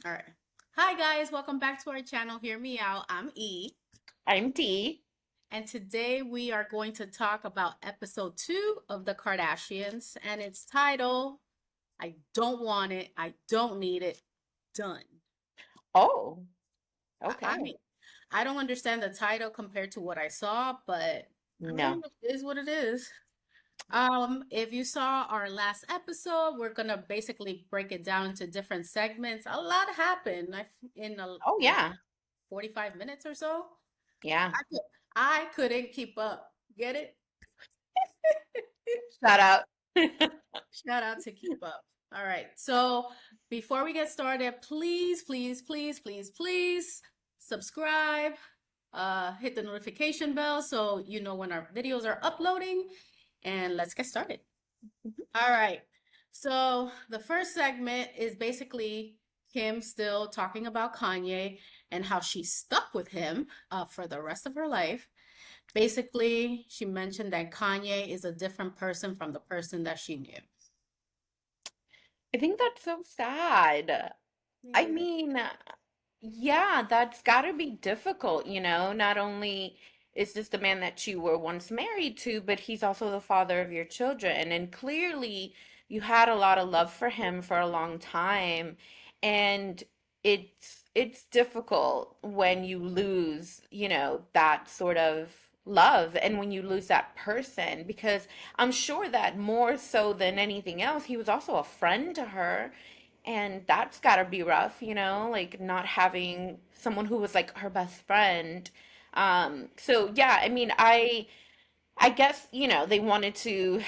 All right. Hi, guys. Welcome back to our channel. Hear me out. I'm E. I'm Dee. And today we are going to talk about episode 2 of The Kardashians. And it's titled, I Don't Want It. I Don't Need It. Done. Oh, I okay. mean, I don't understand the title compared to what I saw, but I No. mean, it is what it is. If you saw our last episode, we're gonna basically break it down into different segments. A lot happened in Oh, what yeah. 45 minutes or so. Yeah. I could, I couldn't keep up. Get it? Shout out. Shout out to keep up. All right. So before we get started, please, please, please, please, please subscribe. Hit the notification bell so you know when our videos are uploading. And let's get started. All right. So the first segment is basically Kim still talking about Kanye and how she's stuck with him for the rest of her life. Basically, she mentioned that Kanye is a different person from the person that she knew. I think that's so sad. I Yeah. mean, yeah, that's gotta be difficult, you know? Not only is this the man that you were once married to, but he's also the father of your children. And clearly, you had a lot of love for him for a long time. And it's difficult when you lose, that sort of love and when you lose that person, because I'm sure that more so than anything else, he was also a friend to her. And that's gotta be rough, like not having someone who was like her best friend. So yeah, I mean, I guess, they wanted to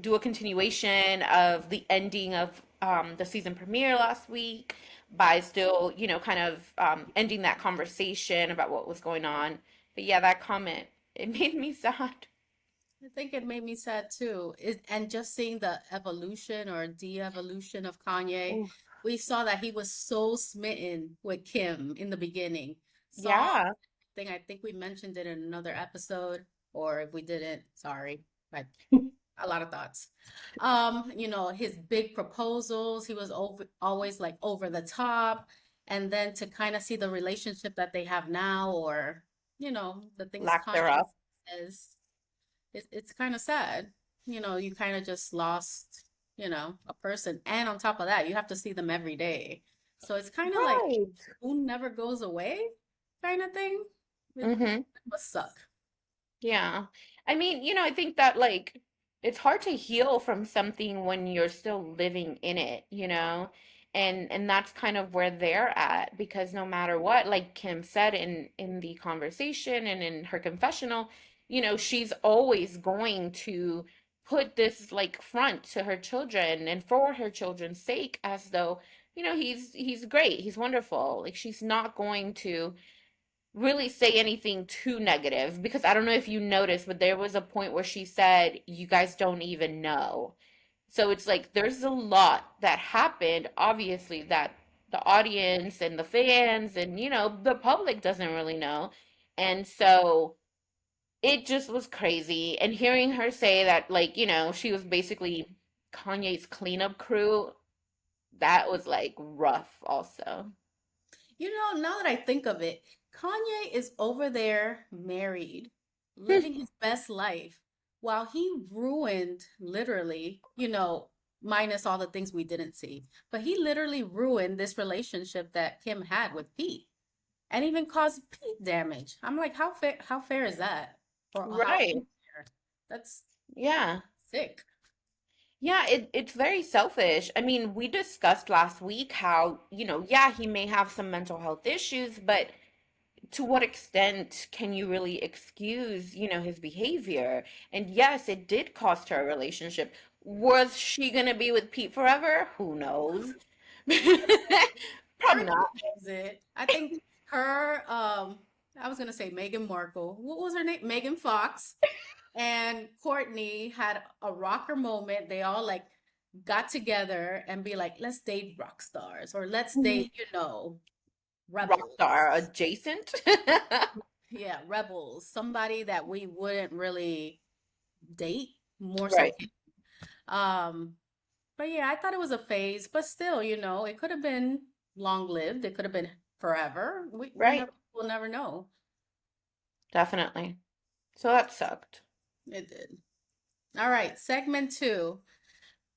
do a continuation of the ending of the season premiere last week by still, kind of ending that conversation about what was going on. But yeah, that comment, it made me sad. I think it made me sad too. And just seeing the evolution or de-evolution of Kanye, Oof. we saw that he was so smitten with Kim in the beginning. Saw Yeah. thing, I think we mentioned it in another episode, or if we didn't, sorry, but a lot of thoughts. His big proposals, he was always like over the top. And then to kind of see the relationship that they have now, or, the things Lack Kanye thereof. says it's kind of sad. You kind of just lost, a person. And on top of that, you have to see them every day. So it's kind of like Right. who never goes away kind of thing. It Mm-hmm. must suck. Yeah. I mean, I think that like it's hard to heal from something when you're still living in it, And that's kind of where they're at because no matter what, like Kim said in the conversation and in her confessional, she's always going to put this like front to her children and for her children's sake as though, he's great, he's wonderful. Like she's not going to really say anything too negative because I don't know if you noticed, but there was a point where she said, "You guys don't even know." So it's like there's a lot that happened, obviously, that the audience and the fans and, the public doesn't really know. And so it just was crazy. And hearing her say that, like, she was basically Kanye's cleanup crew, that was like rough also. Now that I think of it, Kanye is over there married, living his best life, while he ruined, literally, minus all the things we didn't see, but he literally ruined this relationship that Kim had with Pete and even caused Pete damage. I'm like, how fair is that? Or how Right. unfair? That's Yeah. sick. Yeah, it's very selfish. I mean, we discussed last week how, yeah, he may have some mental health issues, but to what extent can you really excuse, his behavior? And yes, it did cost her a relationship. Was she gonna be with Pete forever? Who knows? Probably Everybody not. knows it. I think her, I was gonna say Meghan Markle. What was her name? Megan Fox and Courtney had a rocker moment. They all like got together and be like, let's date rock stars or let's Mhm. date, rebels. Rockstar adjacent. Yeah, rebels. Somebody that we wouldn't really date, more so Right. Kim. Um, but yeah, I thought it was a phase, but still, it could have been. long lived. It could have been forever. Right. We'll never know. Definitely. So that sucked. It did. All right, segment two.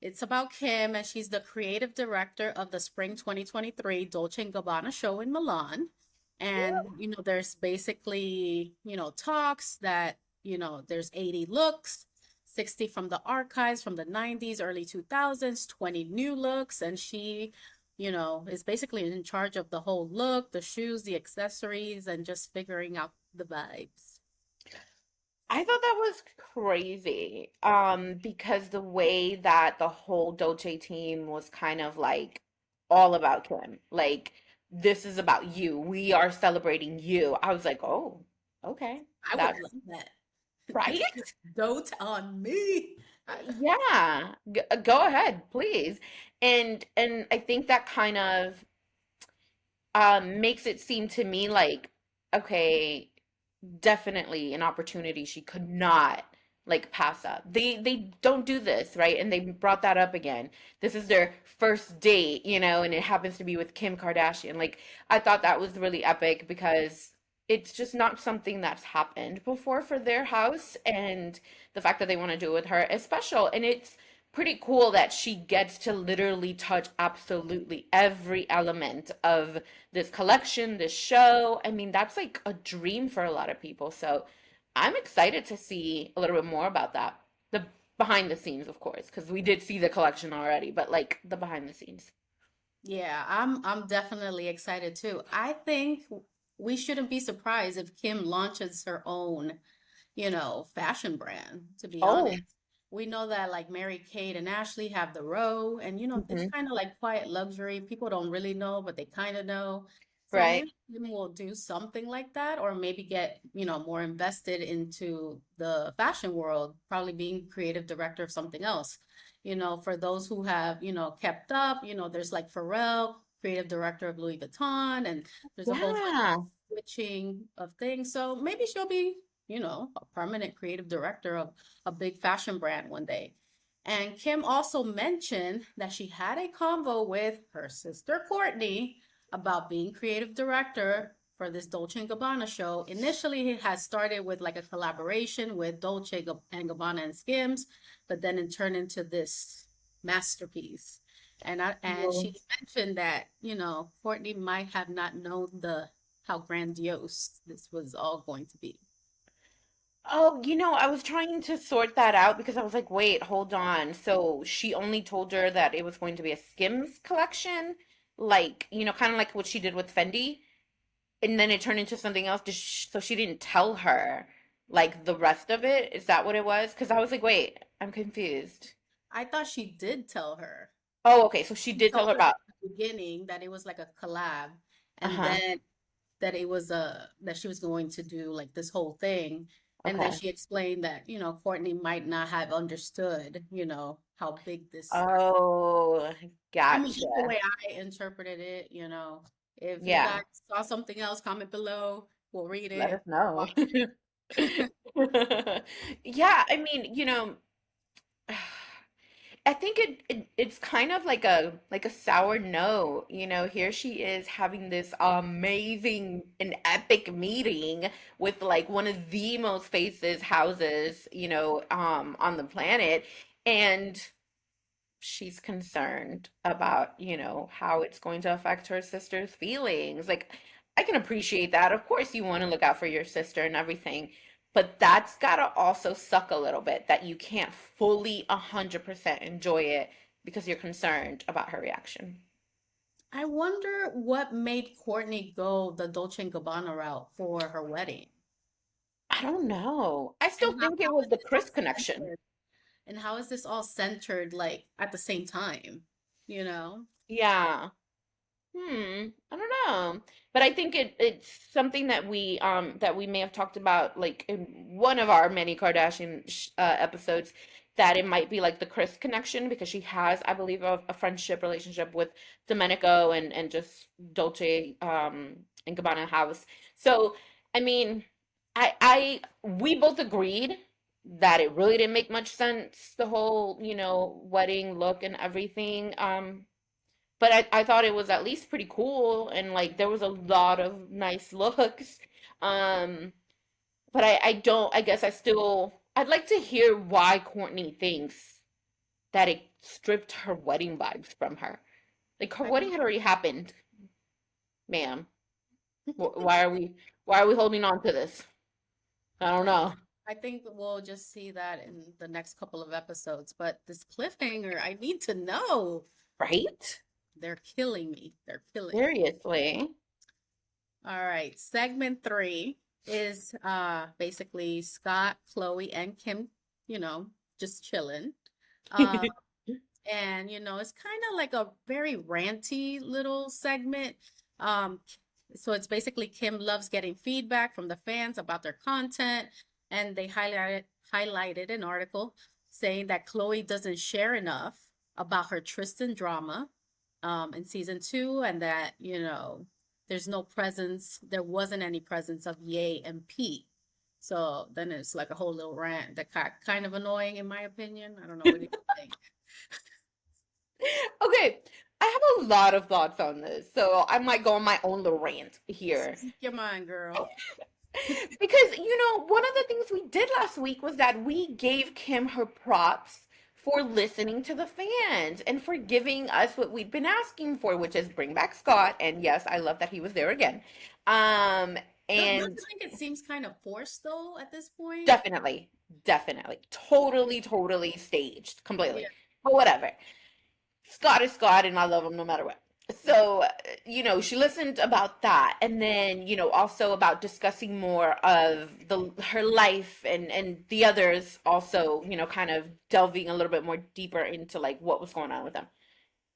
It's about Kim, and she's the creative director of the Spring 2023 Dolce& and Gabbana show in Milan. And, there's basically, talks that, there's 80 looks, 60 from the archives from the 90s, early 2000s, 20 new looks. And she, is basically in charge of the whole look, the shoes, the accessories, and just figuring out the vibes. I thought that was crazy. Because the way that the whole Dolce team was kind of like all about Kim. Like, this is about you. We are celebrating you. I was like, oh, okay. I would That's love that. right. Dote on me. Yeah. Go ahead, please. And I think that kind of makes it seem to me like, okay, definitely an opportunity she could not like pass up. They don't do this, right? And they brought that up again. This is their first date, and it happens to be with Kim Kardashian. Like, I thought that was really epic because it's just not something that's happened before for their house, and the fact that they want to do it with her is special. And it's pretty cool that she gets to literally touch absolutely every element of this collection, this show. I mean, that's like a dream for a lot of people. So I'm excited to see a little bit more about that. The behind the scenes, of course, because we did see the collection already, but like the behind the scenes. Yeah, I'm definitely excited too. I think we shouldn't be surprised if Kim launches her own, fashion brand, to be honest. Oh, We know that like Mary Kate and Ashley have the row, and it's hmm, kind of like quiet luxury. People don't really know, but they kind of know. So right. maybe Kim will do something like that, or maybe get, more invested into the fashion world, probably being creative director of something else. For those who have, kept up, there's like Pharrell, creative director of Louis Vuitton, and there's a whole bunch of Yeah. switching of things. So maybe she'll be, a permanent creative director of a big fashion brand one day. And Kim also mentioned that she had a convo with her sister Courtney about being creative director for this Dolce& and Gabbana show. Initially, it had started with like a collaboration with and Gabbana and Skims, but then it turned into this masterpiece. And she Yes. mentioned that, Courtney might have not known the how grandiose this was all going to be. Oh, I was trying to sort that out because I was like, wait, hold on. So she only told her that it was going to be a Skims collection, like, kind of like what she did with Fendi. And then it turned into something else. So she didn't tell her like the rest of it. Is that what it was? Because I was like, wait, I'm confused. I thought she did tell her. Oh, okay. So she She did tell told her her at about. the beginning that it was like a collab, and Uh-huh. then that it was that she was going to do like this whole thing. And then Okay. she explained that, Courtney might not have understood, how big this. Oh, I mean, that's the gotcha. way I interpreted it, If you Yeah. guys saw something else, comment below. We'll read Let it. us know. Watch it. Yeah, I mean, I think it's kind of like a sour note, here she is having this amazing and epic meeting with like one of the most faces houses, on the planet, and she's concerned about, how it's going to affect her sister's feelings. Like, I can appreciate that. Of course, you want to look out for your sister and everything, but that's gotta also suck a little bit that you can't fully 100% enjoy it because you're concerned about her reaction. I wonder what made Courtney go the Dolce& and Gabbana route for her wedding. I don't know. I And still think it how was is the this all Chris connection. centered? And how is this all centered like at the same time? You know? Yeah. I don't know. But I think it's something that we may have talked about like in one of our many Kardashian episodes, that it might be like the Chris connection because she has, I believe, a friendship relationship with Domenico and just Dolce and Gabbana house. So, I mean, I we both agreed that it really didn't make much sense, the whole, wedding look and everything. but I thought it was at least pretty cool, and like there was a lot of nice looks. Um, but I don't, I guess I'd like to hear why Courtney thinks that it stripped her wedding vibes from her. Like her I wedding had already happened, ma'am. Why are we holding on to this? I don't I know. I think we'll just see that in the next couple of episodes. But this cliffhanger, I need to know. Right? They're killing me. They're killing me. Seriously. All right. Segment three is basically Scott, Chloe, and Kim, you know, just chilling. Uh, and it's kind of like a very ranty little segment. Um, so it's basically Kim loves getting feedback from the fans about their content, and they highlighted an article saying that Chloe doesn't share enough about her Tristan drama in season two, and that there's no presence, there wasn't any presence of Ye and Pete. So then it's like a whole little rant that kind of annoying in my opinion. I don't know, what do you think? Okay, I have a lot of thoughts on this, so I might go on my own little rant here. Speak your mind, girl. Because, one of the things we did last week was that we gave Kim her props for listening to the fans and for giving us what we'd been asking for, which is bring back Scott. And yes, I love that he was there again. Um, Don't and you think it seems kind of forced though at this point? definitely, definitely, totally, totally staged, Yeah. completely. But whatever. Scott is Scott, and I love him no matter what. So, she listened about that, and then, also about discussing more of her life and the others also, kind of delving a little bit more deeper into like what was going on with them.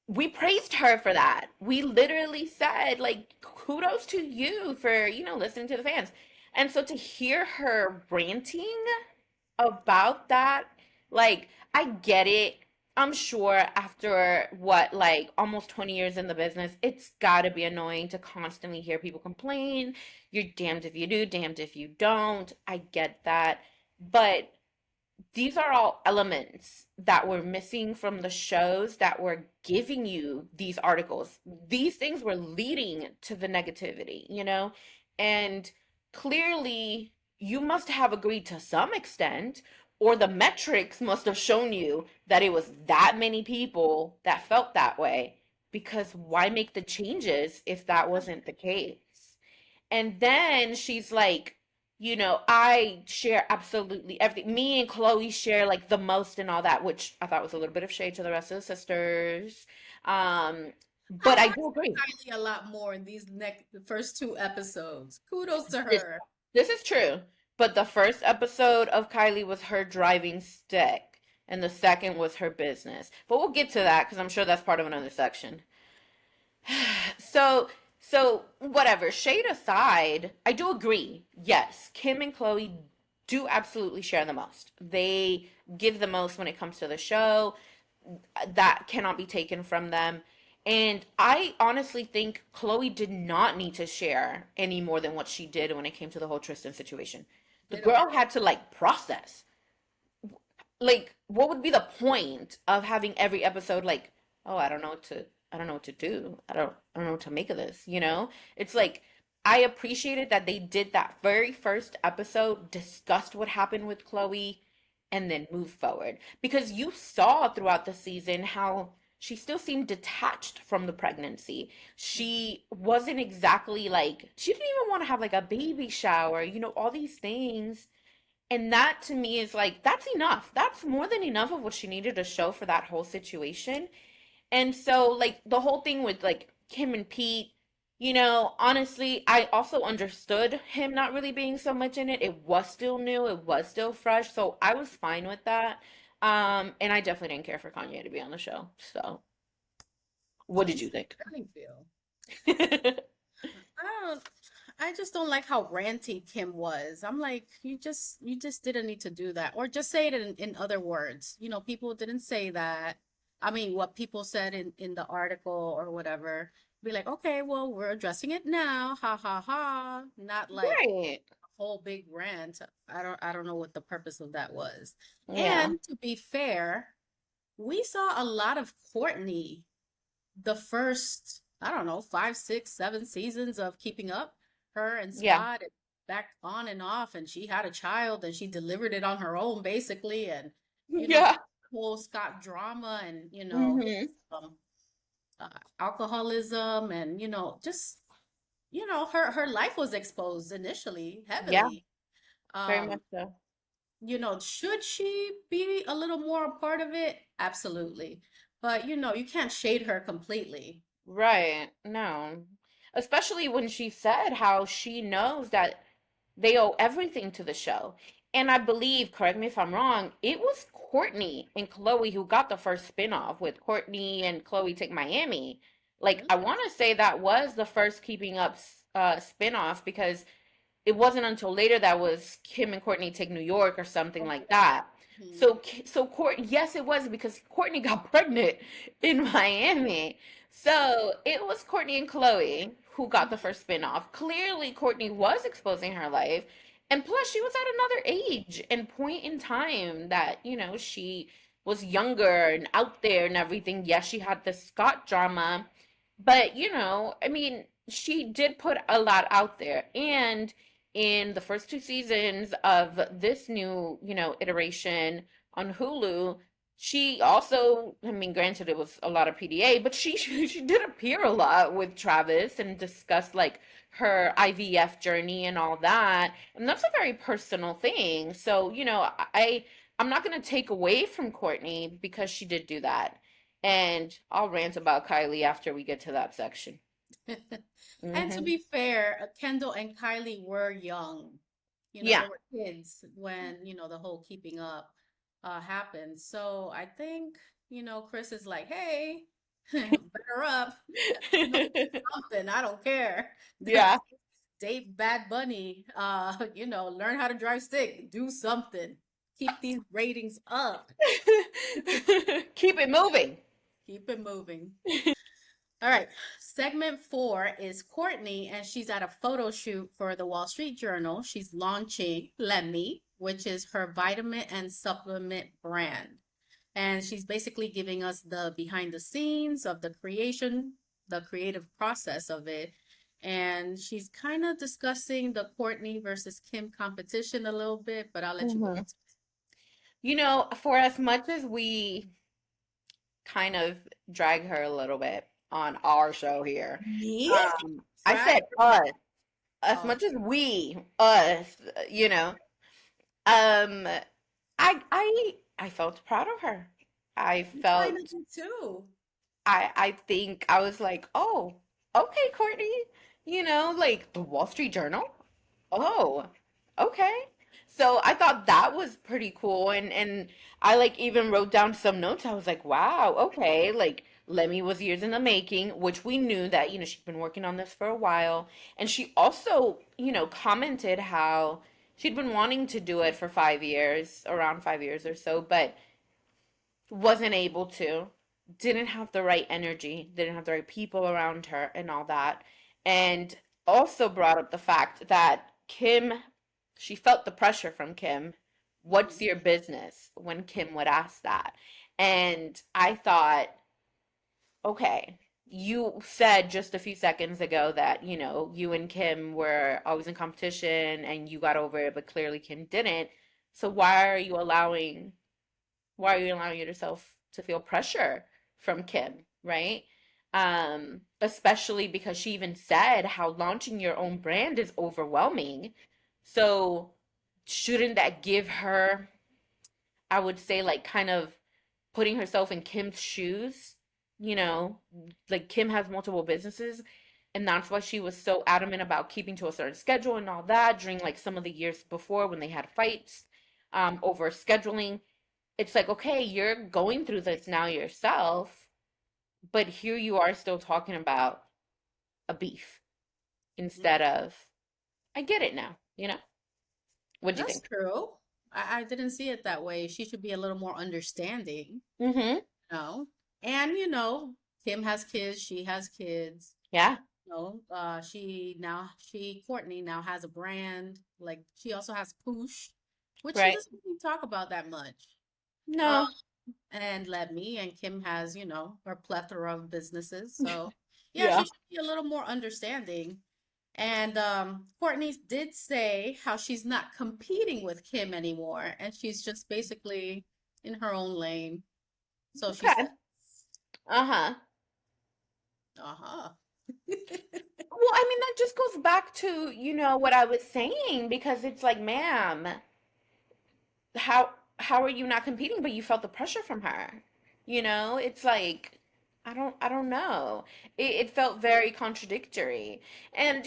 We praised her for that. We literally said, like, kudos to you for, listening to the fans. And so to hear her ranting about that, like, I get it. I'm sure after what, like almost 20 years in the business, it's got to be annoying to constantly hear people complain. You're damned if you do, damned if you don't. I get that. But these are all elements that were missing from the shows that were giving you these articles. These things were leading to the negativity, And clearly, you must have agreed to some extent, or the metrics must have shown you that it was that many people that felt that way. Because why make the changes if that wasn't the case? And then she's like, I share absolutely everything. Me and Khloe share like the most and all that, which I thought was a little bit of shade to the rest of the sisters. But I I do agree. Kylie a lot more in the first two episodes. Kudos to This, her. this is true. But the first episode of Kylie was her driving stick, and the second was her business. But we'll get to that because I'm sure that's part of another section. So, so whatever, shade aside, I do agree. Yes, Kim and Khloe do absolutely share the most. They give the most when it comes to the show. That cannot be taken from them. And I honestly think Khloe did not need to share any more than what she did when it came to the whole Tristan situation. The Ditto. girl had to like process, like, what would be the point of having every episode like, oh, I don't know what to do. I don't know what to make of this, It's like I appreciated that they did that very first episode, discussed what happened with Khloe, and then moved forward. Because you saw throughout the season how she still seemed detached from the pregnancy. She wasn't exactly like, she didn't even want to have like a baby shower, all these things. And that to me is like, that's enough. That's more than enough of what she needed to show for that whole situation. And so, like, the whole thing with like Kim and Pete, honestly, I also understood him not really being so much in it. It was still new, it was still fresh. So I was fine with that. And I definitely didn't care for Kanye to be on the show. So, what did you think? I feel. I don't. I just don't like how ranty Kim was. I'm like, you just didn't need to do that, or just say it in other words. People didn't say that. I mean, what people said in the article or whatever. Be like, okay, well, we're addressing it now. Ha ha ha. Not like Right. a whole big rant. I don't know what the purpose of that was. Yeah. And to be fair, we saw a lot of Courtney. the first, I don't know, 5, 6, 7 seasons of Keeping Up, her and Yeah. Scott, and back on and off, and she had a child and she delivered it on her own basically, and Yeah. whole Scott drama, and his Hmm. um uh, alcoholism, and just her life was exposed initially Yeah, heavily. very much um so. should she be a little more a part of it? Absolutely. But you can't shade her completely. Right. No. Especially when she said how she knows that they owe everything to the show. And I believe, correct me if I'm wrong, it was Courtney and Khloe who got the first spinoff with Courtney and Khloe Take Miami. Like, Really? I want to say that was the first Keeping Up spinoff because it wasn't until later that was Kim and Courtney Take New York or something Okay. like that. Mhm. So Court, yes, it was because Courtney got pregnant in Miami. So it was Courtney and Khloe who got the first spinoff. Clearly, Courtney was exposing her life, and plus, she was at another age and point in time that she was younger and out there and everything. Yes, she had the Scott drama, but I mean, she did put a lot out there, and in the first two seasons of this new, iteration on Hulu, she also, I mean, granted it was a lot of PDA, but she did appear a lot with Travis and discuss like her IVF journey and all that. And that's a very personal thing. So, I'm not going to take away from Courtney because she did do that. And I'll rant about Kylie after we get to that section. And to Hmm. be fair, Kendall and Kylie were young. They Yeah. were kids when, the whole Keeping Up happened. So I think, Chris is like, hey, better up. Do something. I don't care. Yeah. Date Bad Bunny. Learn how to drive stick. Do something. Keep these ratings up. Keep it moving. Keep it moving. All right. Segment 4 is Courtney, and she's at a photo shoot for the Wall Street Journal. She's launching Lemmy, which is her vitamin and supplement brand. And she's basically giving us the behind the scenes of the creation, the creative process of it. And she's kind of discussing the Courtney versus Kim competition a little bit, but I'll let you go Hmm. into For as much as we kind of drag her a little bit on our show here, it. Me? I Drag? said us, as Oh, much as us, um, I felt proud of her. I you kind of felt do too. I think I was like, oh, okay, Courtney, like the Wall Street Journal. Oh, okay. So I thought that was pretty cool, and I like even wrote down some notes. I was like, wow, okay, like Lemmy was years in the making, which we knew that, she'd been working on this for a while. And she also, commented how she'd been wanting to do it for 5 years, around 5 years or so, but wasn't able to, didn't have the right energy, didn't have the right people around her, and all that. And also brought up the fact that she felt the pressure from Kim. What's Mhm. your business? When Kim would ask that. And I thought, okay, you said just a few seconds ago that, you and Kim were always in competition and you got over it, but clearly Kim didn't. So why are you allowing yourself to feel pressure from Kim, right? Especially because she even said how launching your own brand is overwhelming. So shouldn't that give her, I would say, like kind of putting herself in Kim's shoes, you know, like Kim has multiple businesses, and that's why she was so adamant about keeping to a certain schedule and all that during like some of the years before when they had fights over scheduling. It's like, okay, you're going through this now yourself, but here you are still talking about a beef Mm. instead of, I get it now, you know? What'd you That's think? true. I didn't see it that way. She should be a little more understanding, Mm-hmm. no? And Kim has kids, she has kids. Yeah. Courtney now has a brand. Like she also has Poosh, which she Right. doesn't really talk about that much. Um, No. and let me. And Kim has, her plethora of businesses. So, yeah, she Yeah. should be a little more understanding. And Courtney did say how she's not competing with Kim anymore, and she's just basically in her own lane. So she said, Okay. Uh-huh. uh-huh. Well, I mean, that just goes back to, what I was saying, because it's like, ma'am, how how are you not competing, but you felt the pressure from her? It's like I don't know. It felt very contradictory. And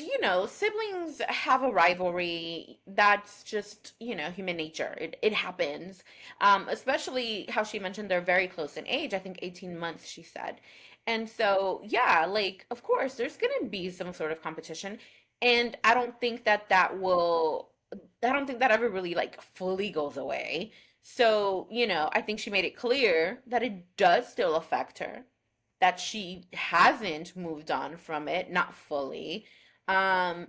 siblings have a rivalry. That's just, human nature. It happens. Especially how she mentioned they're very close in age. I think 18 months, she said. And so, yeah, like, of course, there's gonna be some sort of competition. And I don't think that ever really like fully goes away. So, I think she made it clear that it does still affect her, that she hasn't moved on from it, not fully. Um,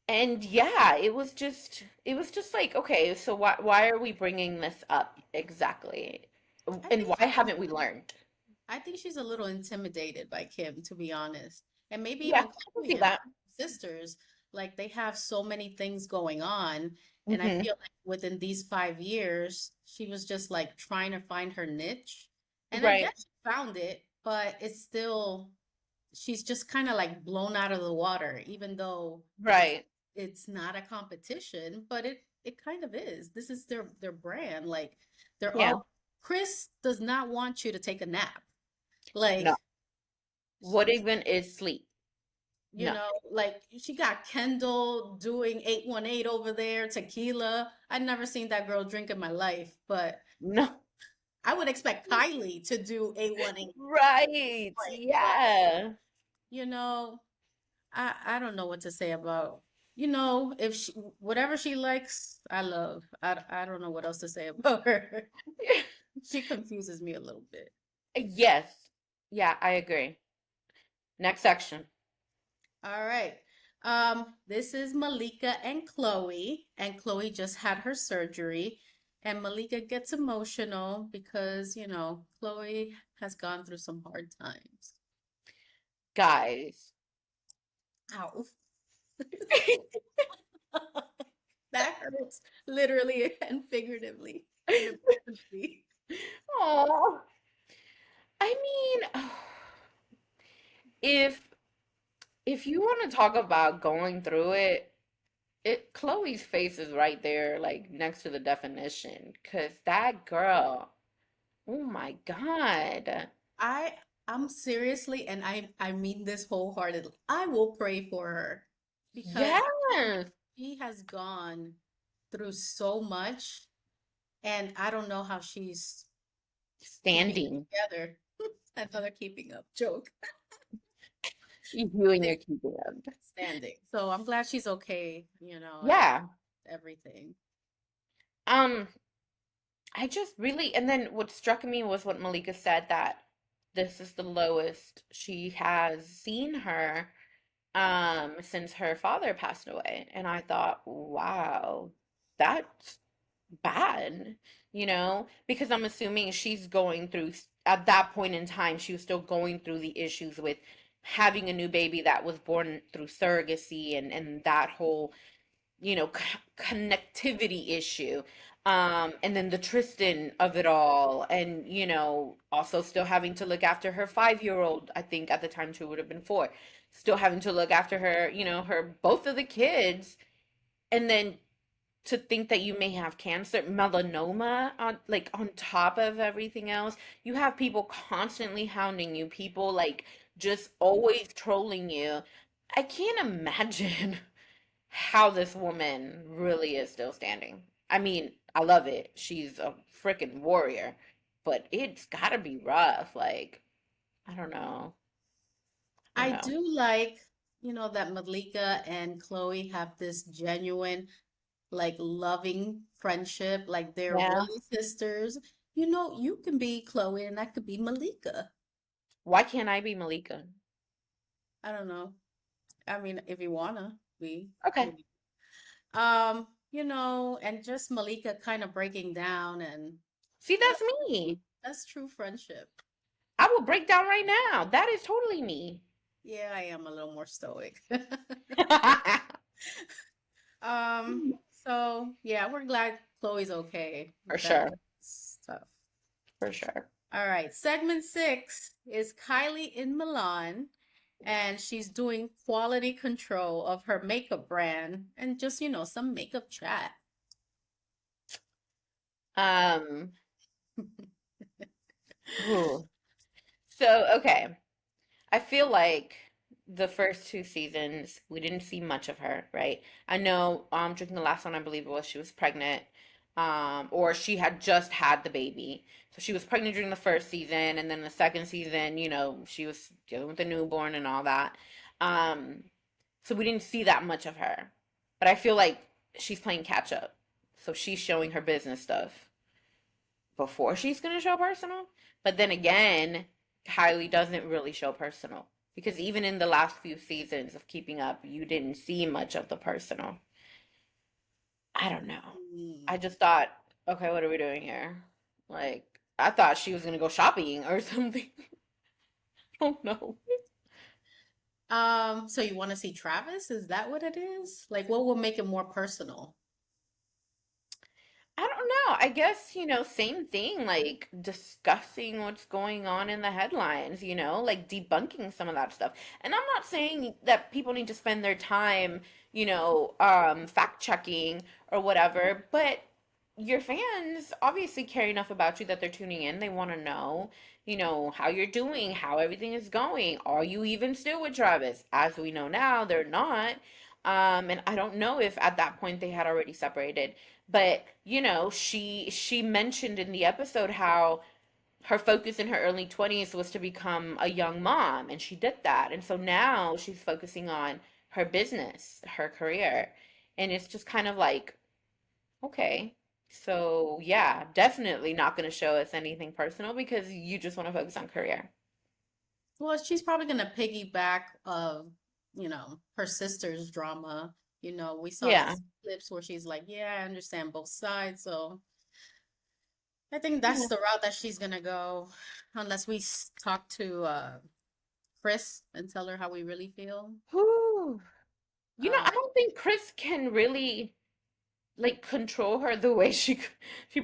and yeah, it was just like, okay, so why are we bringing this up exactly? I And think why haven't we learned? I think she's a little intimidated by Kim, to be honest. And maybe Yeah, even I can Chloe see and that. her sisters, like they have so many things going on. And I Hmm. feel like within these 5 years, she was just like trying to find her niche. And I guess Right, she found it, but it's still, she's just kind of like blown out of the water, even though it's right. it's not a competition, but it kind of is. This is their brand. Like they're Yeah. all Chris does not want you to take a nap. No. Like, What even is sleep? No. like she got Kendall doing 818 over there, tequila. I'd never seen that girl drink in my life, but No. I would expect Kylie to do 818. Right. But Yeah. you know, I don't know what to say about, if she, whatever she likes, I love. I don't know what else to say about her. She confuses me a little bit. Yes. Yeah, I agree. Next section. All right. This is Malika and Chloe, and Chloe just had her surgery, and Malika gets emotional because, Chloe has gone through some hard times. Guys. Ow. That hurts literally and figuratively and emotionally. Oh, I mean, if if you want to talk about going through it Chloe's face is right there, like next to the definition, 'cause that girl, oh my God. I I'm seriously, and I mean this wholeheartedly. I will pray for her because Yes. she has gone through so much, and I don't know how she's keeping it Standing. together. Another keeping up joke. You and your keeping up. Standing. So I'm glad she's okay, and Yeah. everything. Um, I just really, and then what struck me was what Malika said, that this is the lowest she has seen her since her father passed away. And I thought, wow, that's bad, because I'm assuming she's going through, at that point in time, she was still going through the issues with having a new baby that was born through surrogacy, and that whole, connectivity issue. And then the Tristan of it all, and also still having to look after her 5-year-old. I think at the time she would have been 4, still having to look after her, her both of the kids, and then to think that you may have cancer, melanoma, on top of everything else. You have people constantly hounding you, people like just always trolling you. I can't imagine how this woman really is still standing. I mean, I love it. She's a freaking warrior, but it's gotta be rough. Like, I don't know. I don't I know. do like, that Malika and Chloe have this genuine, like loving friendship, like they're Yeah. really sisters. You can be Chloe and I could be Malika. Why can't I be Malika? I don't know. I mean, if you wanna be. Okay. And just Malika kind of breaking down and See, uh, that's me. That's true friendship. I will break down right now. That is totally me. Yeah, I am a little more stoic. For So yeah, we're glad Chloe's okay. That sure. stuff. For sure. All right, segment 6 is Kylie in Milan, and she's doing quality control of her makeup brand and just, some makeup chat. Um, ooh. So, okay. I feel like the first two seasons we didn't see much of her, right? I know during the last one I believe it was she was pregnant or she had just had the baby. So she was pregnant during the first season and then the second season, she was dealing with the newborn and all that. Um so we didn't see that much of her. But I feel like she's playing catch up. So she's showing her business stuff before she's going to show personal. But then again, Kylie doesn't really show personal because even in the last few seasons of Keeping Up, you didn't see much of the personal. I don't know. Mm. I just thought, okay, what are we doing here? Like, I thought she was going to go shopping or something. I don't know. So you want to see Travis? Is that what it is? Like, what will make it more personal? I don't know. I guess, same thing, like discussing what's going on in the headlines, like debunking some of that stuff. And I'm not saying that people need to spend their time, fact checking or whatever, but your fans obviously care enough about you that they're tuning in. They want to know, how you're doing, how everything is going. Are you even still with Travis? As we know now, they're not. And I don't know if at that point they had already separated. But, she mentioned in the episode how her focus in her early 20s was to become a young mom, and she did that. And so now she's focusing on her business, her career. And it's just kind of like, okay. So, yeah, definitely not going to show us anything personal because you just want to focus on career. Well, she's probably gonna piggyback of, her sister's drama. We saw Yeah. these clips where she's like, "Yeah, I understand both sides." So I think that's Yeah. the route that she's gonna go, unless we talk to Chris and tell her how we really feel. Whew. Uh, I don't think Chris can really like control her the way she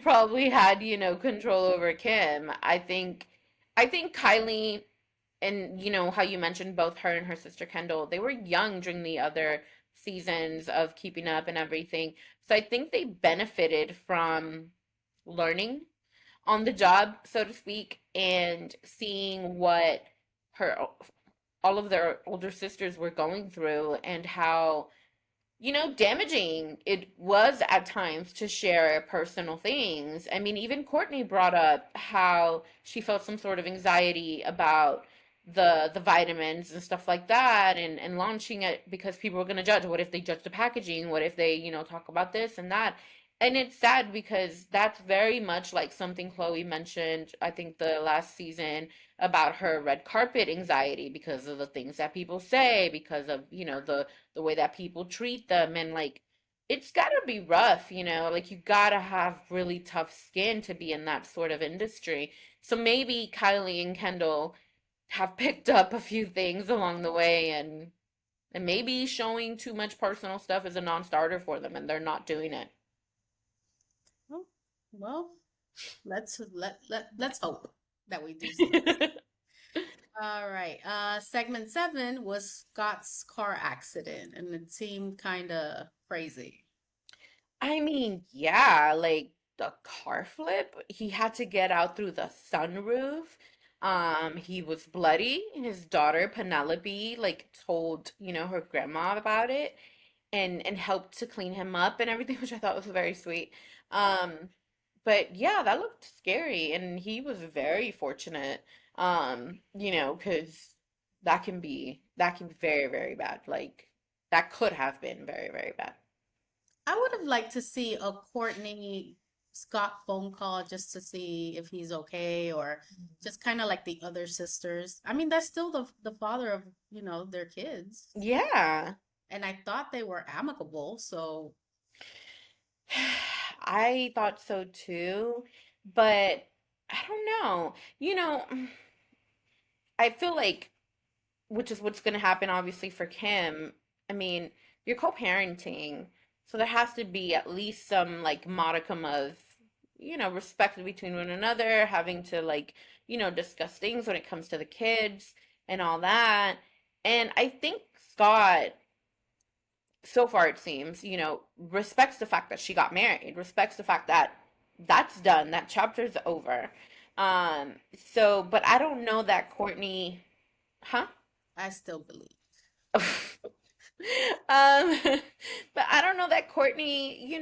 probably had, control over Kim. I think Kylie and how you mentioned both her and her sister Kendall, they were young during the other seasons of Keeping Up and everything. So I think they benefited from learning on the job, so to speak, and seeing what her all of their older sisters were going through and how damaging it was at times to share personal things. I mean, even Courtney brought up how she felt some sort of anxiety about the vitamins and stuff like that and launching it because people were going to judge. What if they judge the packaging? What if they, talk about this and that? And it's sad because that's very much like something Khloe mentioned, I think the last season about her red carpet anxiety because of the things that people say, because of, the way that people treat them and like it's got to be rough, like you got to have really tough skin to be in that sort of industry. So maybe Kylie and Kendall have picked up a few things along the way and maybe showing too much personal stuff is a non-starter for them and they're not doing it. well, well, let's hope that we do see that. All right. Segment 7 was Scott's car accident, and it seemed kind of crazy. I mean, yeah, like the car flip, he had to get out through the sunroof. He was bloody. His daughter Penelope like told, her grandma about it and helped to clean him up and everything, which I thought was very sweet. Um, but yeah, that looked scary and he was very fortunate. 'Cause that can be very, very bad. Like that could have been very, very bad. I would have liked to see a Courtney Scott phone call just to see if he's okay, or just kind of like the other sisters. I mean, that's still the father of, their kids. Yeah. And I thought they were amicable, so I thought so too, but I don't know. I feel like, which is what's going to happen obviously for Kim. I mean, you're co-parenting, so there has to be at least some like modicum of, respect between one another, having to like, discuss things when it comes to the kids and all that. And I think Scott, so far it seems, respects the fact that she got married, respects the fact that that's done, that chapter's over. But I don't know that Courtney, huh? I still believe. But I don't know that Courtney,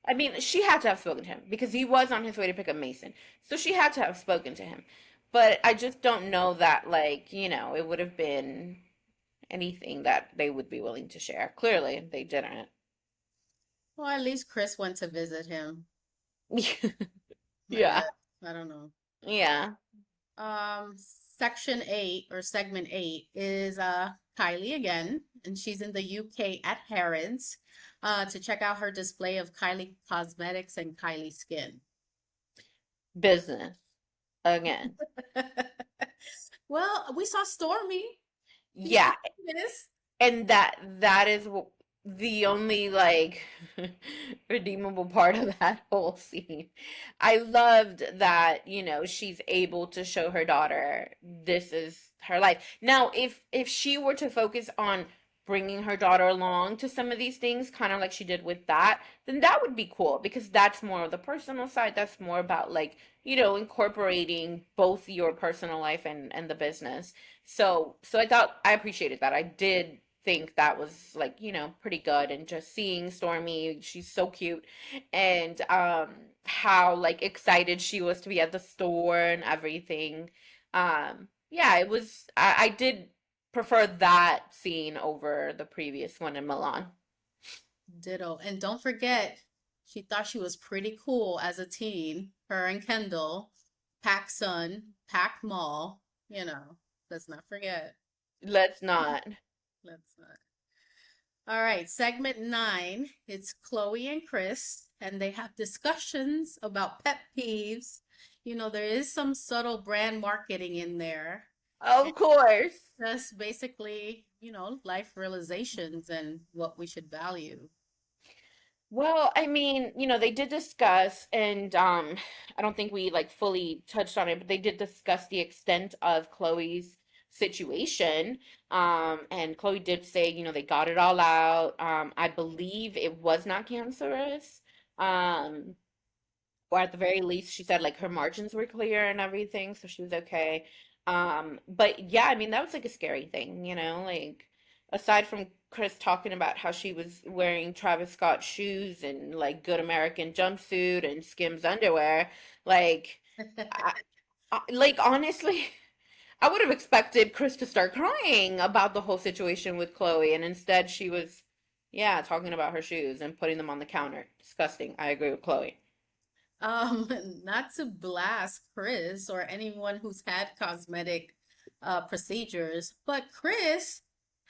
I mean, she had to have spoken to him because he was on his way to pick up Mason. So she had to have spoken to him. But I just don't know that, like, it would have been anything that they would be willing to share. Clearly, they didn't. Well, at least Chris went to visit him, I Yeah. guess. I don't know. Yeah. Section 8 or segment 8 is Kylie again, and she's in the UK at Harrods to check out her display of Kylie cosmetics and Kylie skin. Business again. Well, we saw Stormy. She's Yeah. this. And that is the only like redeemable part of that whole scene. I loved that, she's able to show her daughter this is her life. Now, if she were to focus on bringing her daughter along to some of these things, kind of like she did with that, then that would be cool because that's more of the personal side. That's more about like, incorporating both your personal life and the business. So I appreciated that. I did think that was like, pretty good, and just seeing Stormy, she's so cute, and how like excited she was to be at the store and everything. Yeah, it was I did prefer that scene over the previous one in Milan. Ditto. And don't forget, she thought she was pretty cool as a teen. Her and Kendall, Pac Sun, Pac Mall, let's not forget. Let's not. Let's not. All right, segment 9, it's Khloe and Chris, and they have discussions about pet peeves. There is some subtle brand marketing in there. And Of course. just basically, life realizations and what we should value. Well, I mean, they did discuss, and I don't think we like fully touched on it, but they did discuss the extent of Chloe's situation. And Chloe did say, they got it all out. I believe it was not cancerous. Um, or at the very least, she said like her margins were clear and everything, so she was okay. But yeah, I mean, that was like a scary thing, like aside from Chris talking about how she was wearing Travis Scott shoes and like good American jumpsuit and Skims underwear, like like honestly, I would have expected Chris to start crying about the whole situation with Chloe, and instead she was, yeah, talking about her shoes and putting them on the counter. Disgusting. I agree with Chloe. Um, Not to blast Chris or anyone who's had cosmetic procedures, but Chris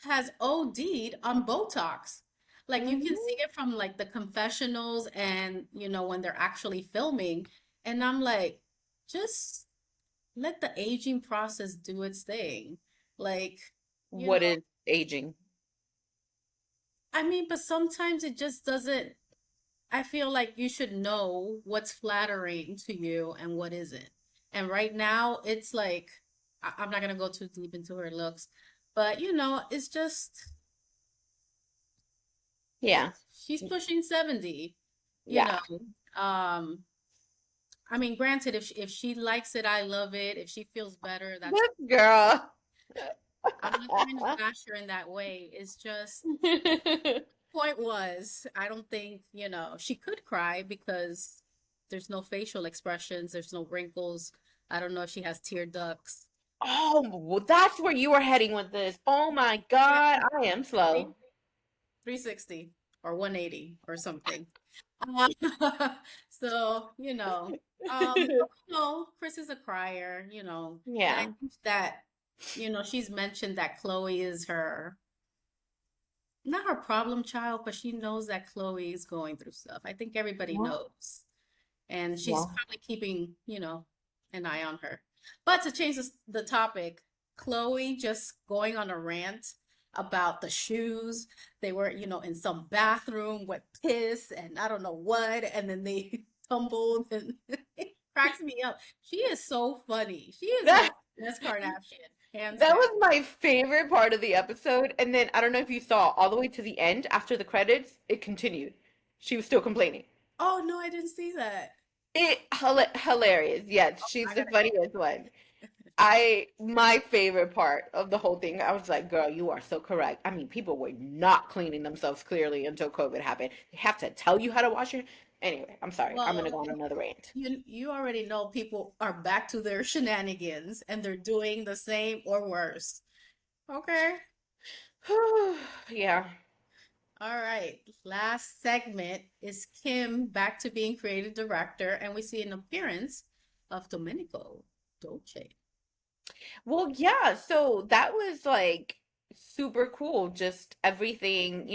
has OD'd on Botox. Like you can see Hmm. it from like the confessionals and when they're actually filming. And I'm like, just let the aging process do its thing. Like, you What know, is aging? I mean, but sometimes it just doesn't. I feel like you should know what's flattering to you and what isn't. And right now, it's like, I'm not gonna go too deep into her looks, but it's just Yeah. she's pushing 70, you Yeah. know. Um, I mean, granted, if she likes it, I love it. If she feels better, that's This girl. I'm not trying to bash her in that way. It's just point was, I don't think, she could cry because there's no facial expressions, there's no wrinkles. I don't know if she has tear ducts. Oh, well, that's where you were heading with this. Oh my Yeah, God, I am three- slow. 360 or 180 or something. Um, so, no, Chris is a crier, and I Yeah. think that, she's mentioned that Chloe is her, not her problem child, but she knows that Chloe is going through stuff. I think everybody What? knows. and she's Well, probably keeping, an eye on her. But to change the topic, Khloe just going on a rant about the shoes. They were, in some bathroom with piss and I don't know what, and then they tumbled and it cracks me up. She is so funny. She is like that Miss Kardashian, hands that down. was my favorite part of the episode. And then I don't know if you saw all the way to the end after the credits, it continued. She was still complaining. Oh no, I didn't see that. Hilarious. Yes, Oh, she's I the gotta go. funniest one. My favorite part of the whole thing, I was like, girl, you are so correct. I mean, people were not cleaning themselves clearly until COVID happened. They have to tell you how to wash your. Anyway, I'm sorry. I'm gonna Well, go on another rant. you already know people are back to their shenanigans and they're doing the same or worse. Okay. Yeah. All right. Last segment is Kim back to being creative director, and we see an appearance of Domenico Dolce. Well, yeah, so that was like super cool, just everything,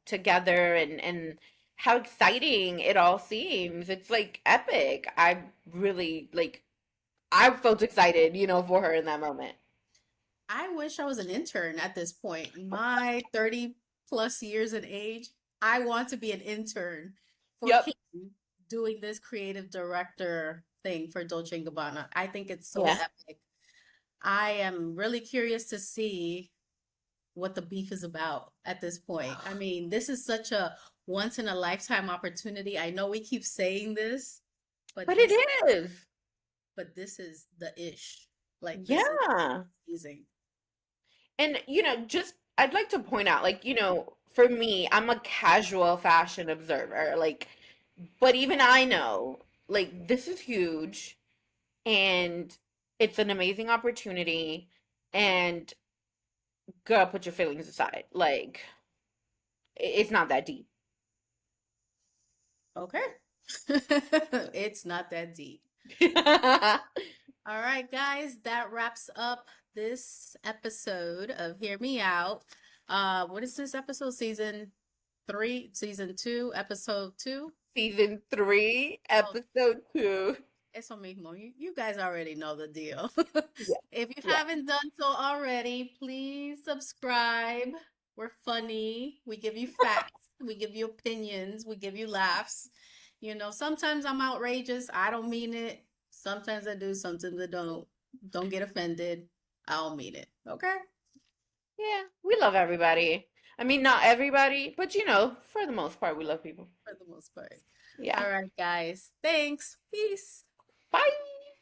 together and how exciting it all seems. It's like epic. I really like I felt excited, for her in that moment. I wish I was an intern at this point. My 30 plus years in age, I want to be an intern for Yep. Kim doing this creative director thing for Dolce& and Gabbana. I think it's so Yeah. epic. I am really curious to see what the beef is about at this point. I mean, this is such a once in a lifetime opportunity. I know we keep saying this, but But it this is. is the ish. Like this is Yeah. amazing. And, just I'd like to point out, like, for me, I'm a casual fashion observer. Like, but even I know, like, this is huge and it's an amazing opportunity. And girl, put your feelings aside. Like, it's not that deep. Okay. It's not that deep. All right, guys, that wraps up this episode of Hear Me Out. What is this episode? Season 3, season 2, episode 2? Season 3, Oh, episode 2. eso mismo. You guys already know the deal. Yeah, If you yeah. haven't done so already, please subscribe. We're funny. We give you facts. We give you opinions. We give you laughs. Sometimes I'm outrageous. I don't mean it. Sometimes I do, sometimes I don't. Don't get offended. I don't mean it. Okay? Yeah, we love everybody. I mean, not everybody, but for the most part, we love people. For the most part. Yeah. All right, guys. Thanks. Peace. Bye.